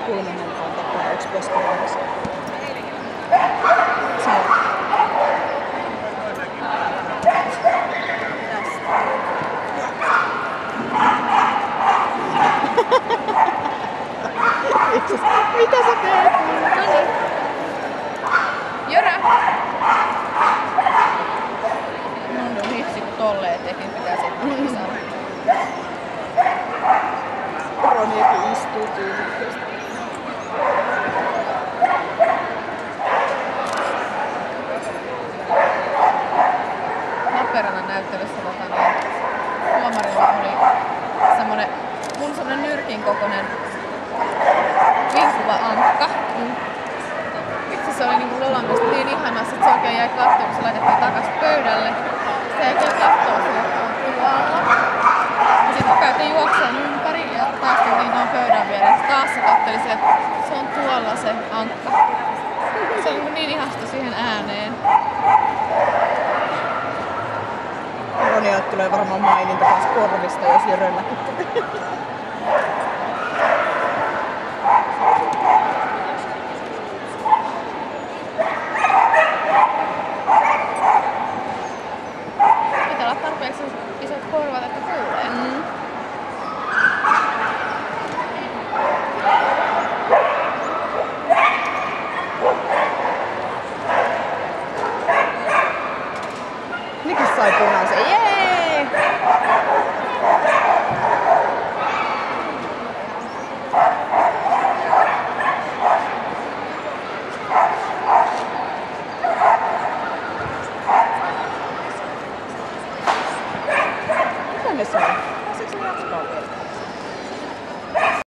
kulmanen on takana yksi poskilahdessa. Mitä sä teet? Noniin. Jörä! No vitsi kun tolleen tekin pitäisi saada. Roniakin istuu tyylikkästi. Lappeenrannan näyttelyssä tuomarilla oli semmonen nyrkin kokoinen vinkuva ankka. Vitsi se oli niinku Lolamista niin ihanassa, että se oikein jäi kattoon, kun se laitettiin takas pöydälle. Se jäi kattoo sille alla. Ja sit käytiin juokseen ympäri ja taas tultiin noin pöydän vieressä. Taas se katteli se, että se on tuolla se ankka. Se on niin ihasta siihen ääneen. Ronjalle tulee varmaan maininta taas korvista, jos Jörölläkin tulee.